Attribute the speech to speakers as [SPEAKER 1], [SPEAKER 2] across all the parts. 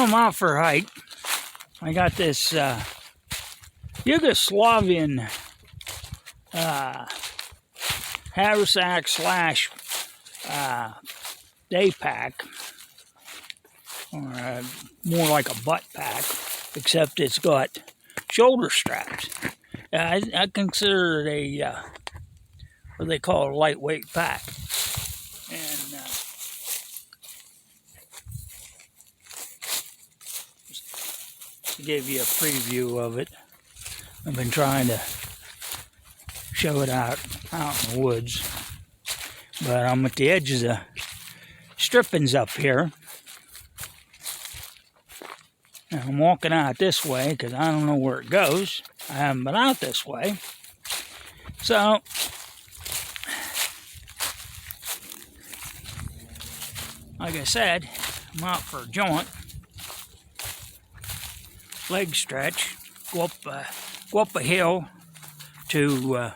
[SPEAKER 1] Well, I'm out for a hike. I got this Yugoslavian haversack slash day pack, or more like a butt pack, except it's got shoulder straps. I consider it a what they call a lightweight pack, and to give you a preview of it, I've been trying to show it out in the woods, but I'm at the edge of the strippings up here, and I'm walking out this way because I don't know where it goes. I haven't been out this way, so like I said, I'm out for a jaunt, leg stretch, go up a hill to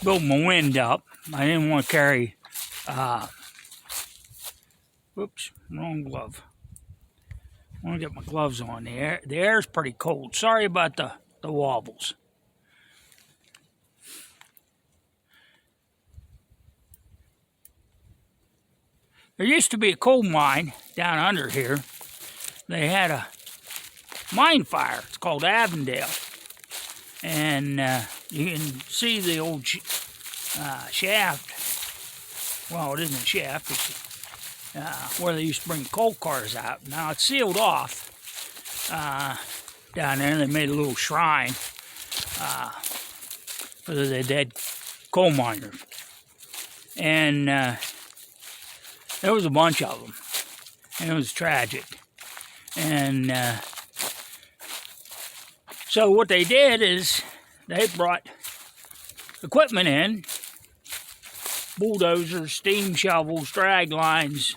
[SPEAKER 1] build my wind up. I didn't want to carry, whoops, wrong glove. I want to get my gloves on. The air's pretty cold. Sorry about the wobbles. There used to be a coal mine down under here. They had a mine fire. It's called Avondale. And you can see the old shaft. Well, it isn't a shaft. It's where they used to bring coal cars out. Now it's sealed off down there. They made a little shrine for the dead coal miners. And there was a bunch of them. And it was tragic. And so what they did is they brought equipment in, bulldozers, steam shovels, drag lines,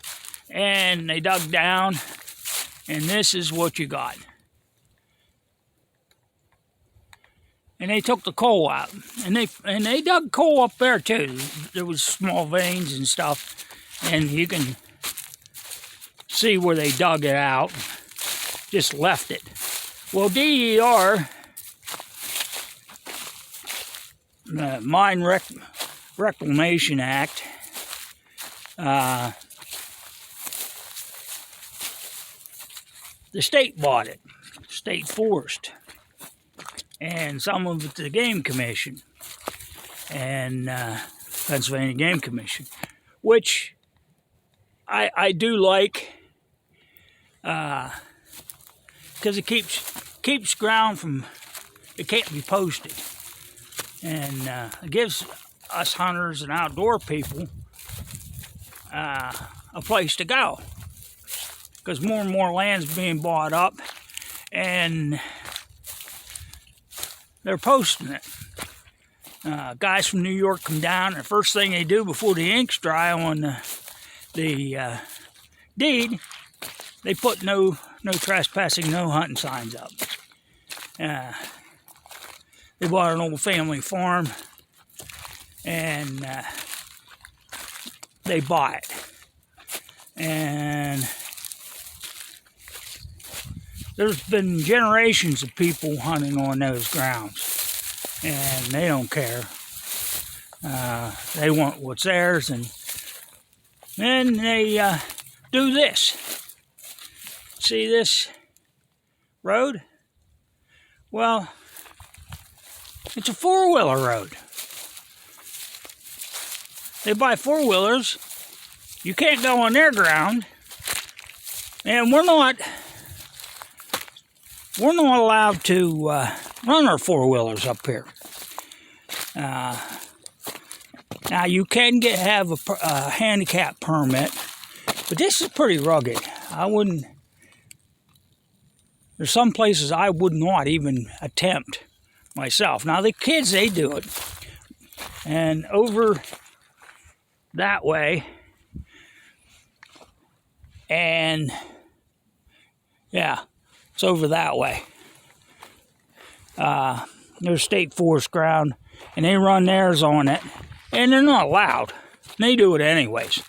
[SPEAKER 1] and they dug down, and this is what you got. And they took the coal out, and they dug coal up there too. There was small veins and stuff, and you can see where they dug it out, just left it. Well, DER, the Mine Reclamation Act, the state bought it, state forest, and some of it the Game Commission, and Pennsylvania Game Commission, which I do like, because it keeps ground from, it can't be posted, and it gives us hunters and outdoor people a place to go, because more and more land's being bought up, and they're posting it. Guys from New York come down, and the first thing they do before the ink's dry on the deed, they put no trespassing, no hunting signs up. They bought an old family farm, and they buy it. And there's been generations of people hunting on those grounds, and they don't care. They want what's theirs, and then they do this. See this road? Well, it's a four-wheeler road. They buy four-wheelers. You can't go on their ground, and we're not allowed to run our four-wheelers up here. Now you can have a handicap permit, but this is pretty rugged. There's some places I would not even attempt myself. Now the kids, they do it. And over that way, and yeah, it's over that way. There's state forest ground, and they run theirs on it, and they're not allowed. They do it anyways.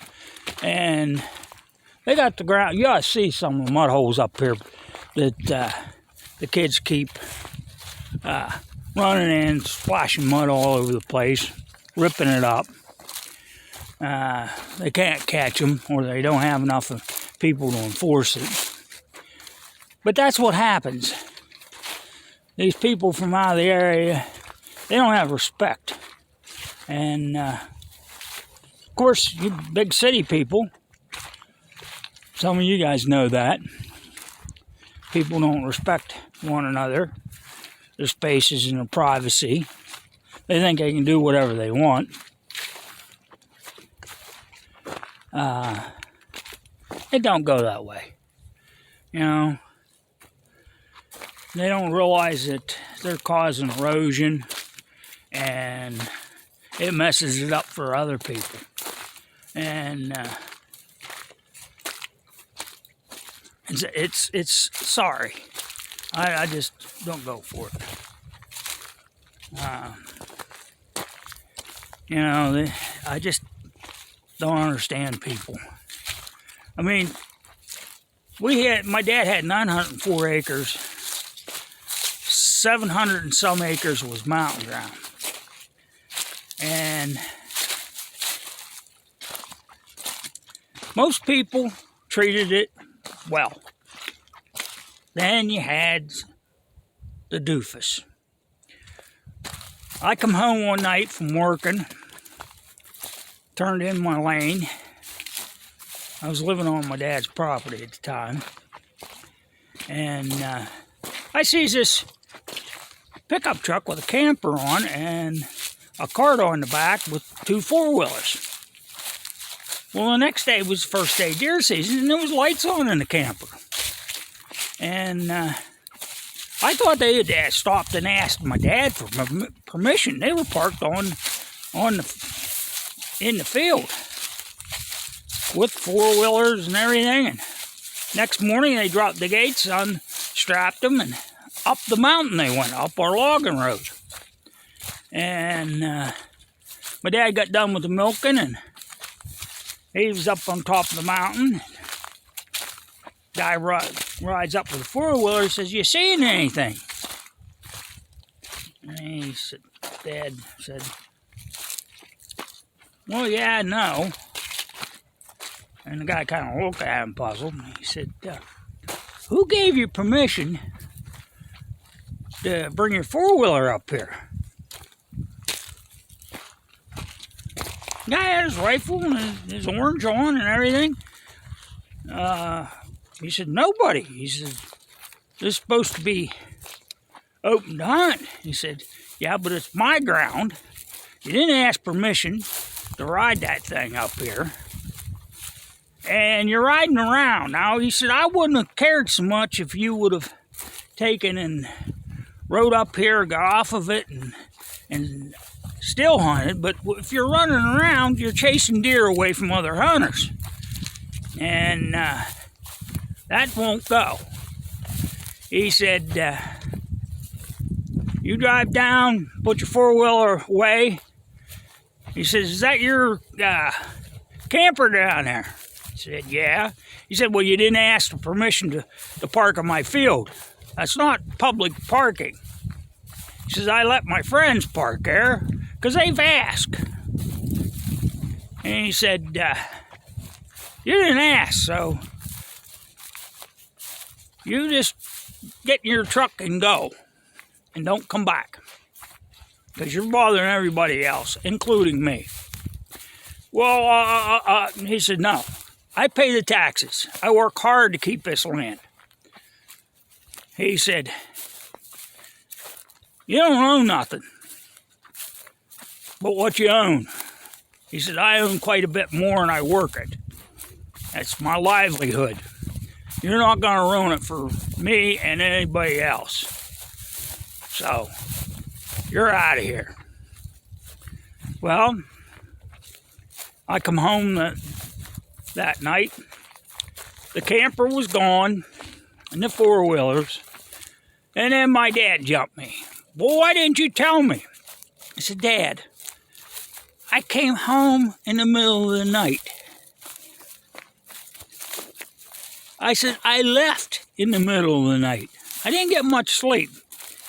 [SPEAKER 1] And They got the ground. You ought to see some of the mud holes up here that the kids keep running in, splashing mud all over the place, ripping it up. They can't catch them, or they don't have enough people to enforce it. But that's what happens. These people from out of the area, they don't have respect. And, of course, you big city people, some of you guys know that. People don't respect one another, their spaces and their privacy. They think they can do whatever they want. It don't go that way. You know, they don't realize that they're causing erosion and it messes it up for other people. And it's sorry. I just don't go for it. You know, I just don't understand people. I mean, my dad had 904 acres. 700 and some acres was mountain ground. And most people treated it well. Then you had the doofus. I come home one night from working, turned in my lane. I was living on my dad's property at the time. And I sees this pickup truck with a camper on and a cart on the back with 2 4-wheelers. Well, the next day was the first day of deer season, and there was lights on in the camper. And I thought they had stopped and asked my dad for permission. They were parked in the field with 4-wheelers and everything. And next morning, they dropped the gates, unstrapped them, and up the mountain they went, up our logging road. And my dad got done with the milking, and he was up on top of the mountain. Guy rides up with a 4-wheeler, says, "You seeing anything?" And he said, Dad said, "Well, yeah, no." And the guy kind of looked at him puzzled. And he said, "Who gave you permission to bring your 4-wheeler up here?" The guy had his rifle and his orange on and everything. He said, "Nobody." He said, "This is supposed to be open to hunt." He said, "Yeah, but it's my ground. You didn't ask permission to ride that thing up here. And you're riding around." Now, he said, "I wouldn't have cared so much if you would have taken and rode up here, got off of it, and still hunted. But if you're running around, you're chasing deer away from other hunters. And that won't go." He said, "You drive down, put your 4-wheeler away." He says, "Is that your camper down there?" I said, "Yeah." He said, "Well, you didn't ask for permission to park in my field. That's not public parking." He says, "I let my friends park there because they've asked." And he said, "You didn't ask, so you just get in your truck and go, and don't come back, because you're bothering everybody else, including me." Well, he said, "No, I pay the taxes. I work hard to keep this land." He said, "You don't own nothing but what you own." He said, "I own quite a bit more and I work it. That's my livelihood. You're not going to ruin it for me and anybody else. So, you're out of here." Well, I come home that night. The camper was gone and the 4-wheelers. And then my dad jumped me. "Well, why didn't you tell me?" I said, "Dad, I came home in the middle of the night. I said, I left in the middle of the night. I didn't get much sleep.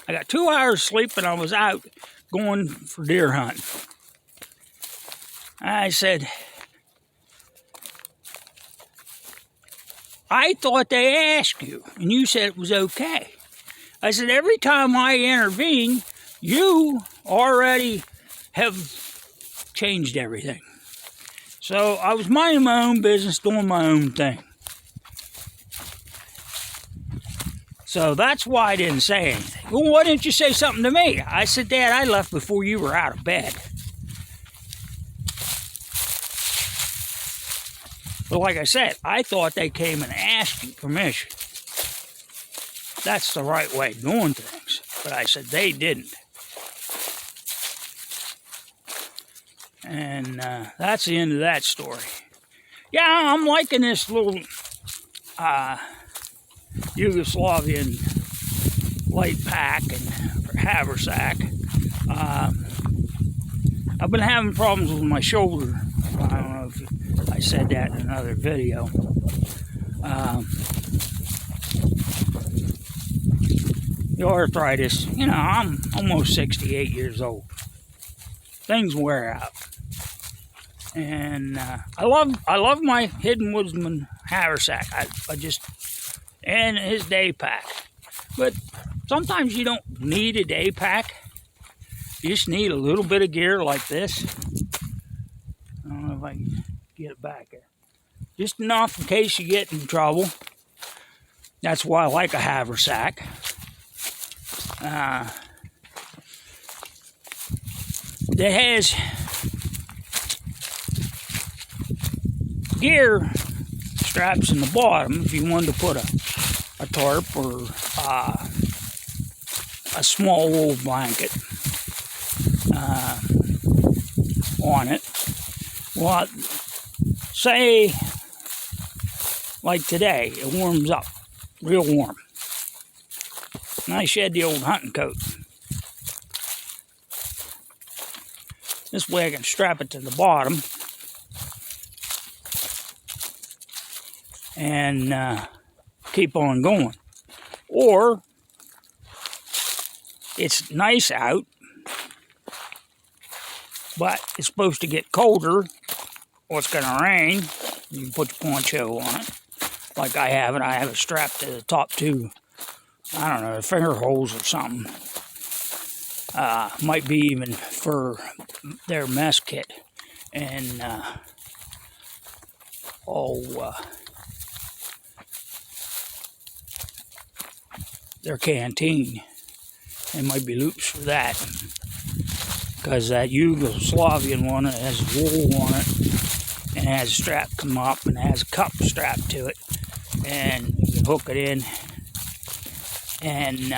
[SPEAKER 1] I got 2 hours sleep and I was out going for deer hunting. I said, I thought they asked you, and you said it was okay. I said, every time I intervene, you already have changed everything. So I was minding my own business, doing my own thing. So that's why I didn't say anything. Well, why didn't you say something to me? I said, Dad, I left before you were out of bed. But like I said, I thought they came and asked you permission. That's the right way of doing things. But I said they didn't. And that's the end of that story. Yeah, I'm liking this little Yugoslavian light pack and haversack. I've been having problems with my shoulder. I don't know if I said that in another video. The arthritis, you know, I'm almost 68 years old. Things wear out. And I love my Hidden Woodsman haversack. I just, and his day pack. But sometimes you don't need a day pack. You just need a little bit of gear like this. I don't know if I can get it back there. Just enough in case you get in trouble. That's why I like a haversack. That has gear straps in the bottom if you wanted to put a tarp or a small wool blanket on it. Well, say like today, it warms up real warm. And I shed the old hunting coat. This way I can strap it to the bottom and keep on going. Or it's nice out, but it's supposed to get colder or it's going to rain. You can put your poncho on it like I have it. I have it strapped to the top two, I don't know, finger holes or something. Might be even for their mess kit and their canteen. There might be loops for that, because that Yugoslavian one has wool on it and has a strap come up and has a cup strapped to it, and you can hook it in and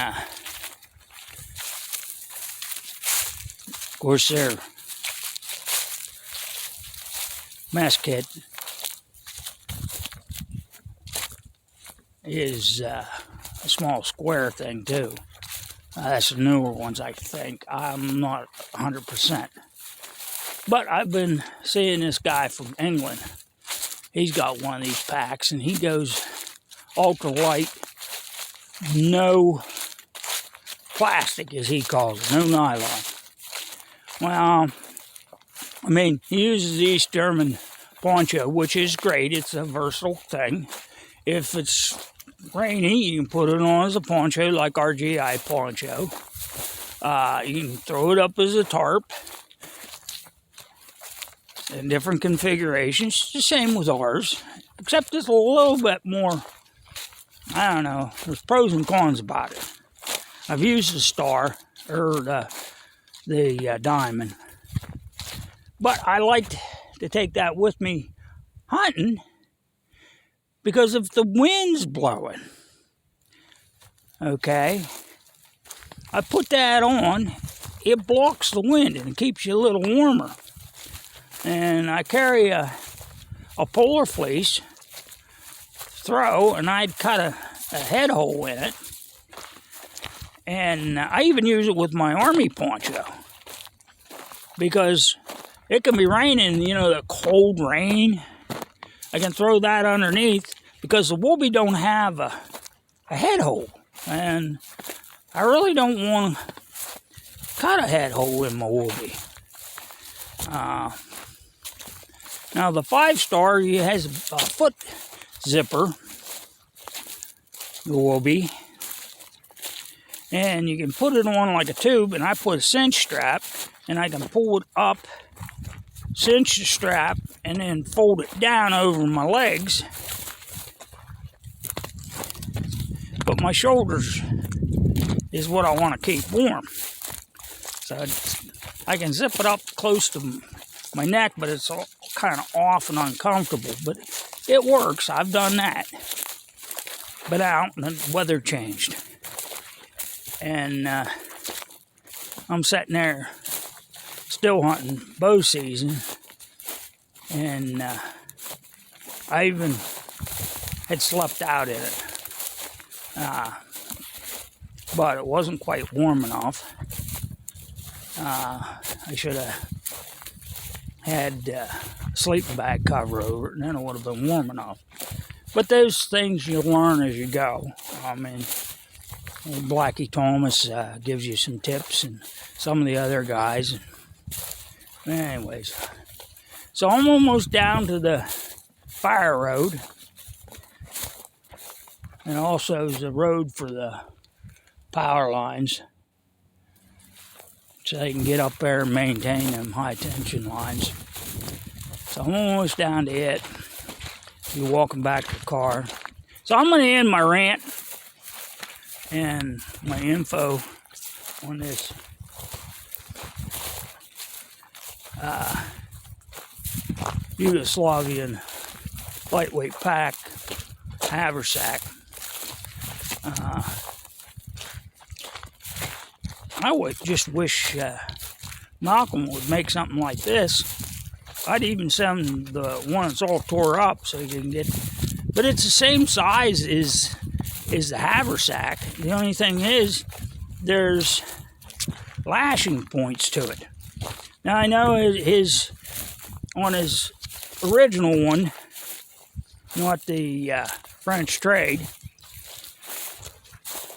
[SPEAKER 1] of course, their mess kit is a small square thing too. That's the newer ones, I think. I'm not 100%. But I've been seeing this guy from England. He's got one of these packs, and he goes ultra light, no plastic, as he calls it, no nylon. Well, I mean, he uses the East German poncho, which is great. It's a versatile thing. If it's rainy, you can put it on as a poncho, like our GI poncho. You can throw it up as a tarp in different configurations. The same with ours, except it's a little bit more, I don't know, there's pros and cons about it. I've used the star, or the diamond, but I like to take that with me hunting, because if the wind's blowing, okay, I put that on, it blocks the wind and it keeps you a little warmer. And I carry a polar fleece throw, and I'd cut a head hole in it. And I even use it with my army poncho, because it can be raining, you know, the cold rain. I can throw that underneath, because the Woolby don't have a head hole, and I really don't want to cut a head hole in my Woolby. Now the 5-star has a foot zipper, the Woolby, and you can put it on like a tube, and I put a cinch strap, and I can pull it up, cinch the strap, and then fold it down over my legs. But my shoulders is what I want to keep warm. So I can zip it up close to my neck, but it's all kind of off and uncomfortable. But it works. I've done that. Been out and the weather changed. And I'm sitting there still hunting bow season. And I even had slept out in it. But it wasn't quite warm enough. I should have had a sleeping bag cover over it, and then it would have been warm enough. But those things you learn as you go. I mean, Blackie Thomas gives you some tips, and some of the other guys. Anyways, so I'm almost down to the fire road. And also the road for the power lines, so they can get up there and maintain them high tension lines. So I'm almost down to it. You're walking back to the car. So I'm going to end my rant and my info on this Yugoslavian lightweight pack haversack. I would just wish Malcolm would make something like this. I'd even send the one that's all tore up so you can get, but it's the same size as the haversack. The only thing is there's lashing points to it. Now I know on his original one, not the French trade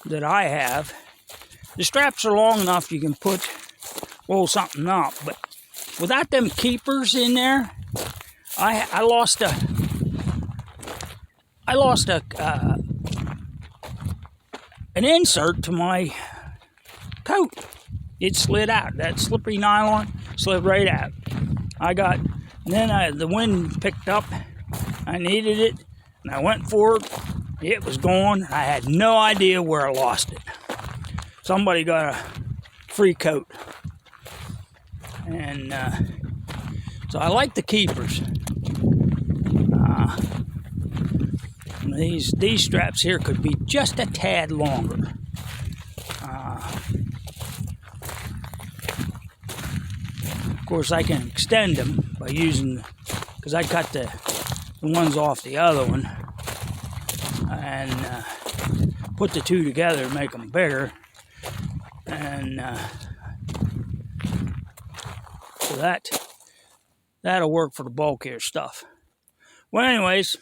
[SPEAKER 1] that I have, the straps are long enough you can roll something up, but without them keepers in there, I lost an insert to my coat. It slid out. That slippery nylon slid right out. Then the wind picked up. I needed it, and I went for it. It was gone. I had no idea where I lost it. Somebody got a free coat. And so I like the keepers. These straps here could be just a tad longer. Of course, I can extend them by using, because I cut the ones off the other one and put the two together to make them bigger. And so that'll work for the bulkier stuff. Well, anyways,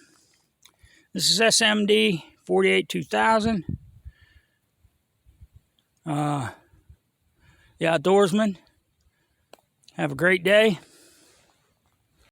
[SPEAKER 1] this is SMD 48-2000. The Outdoorsman. Have a great day.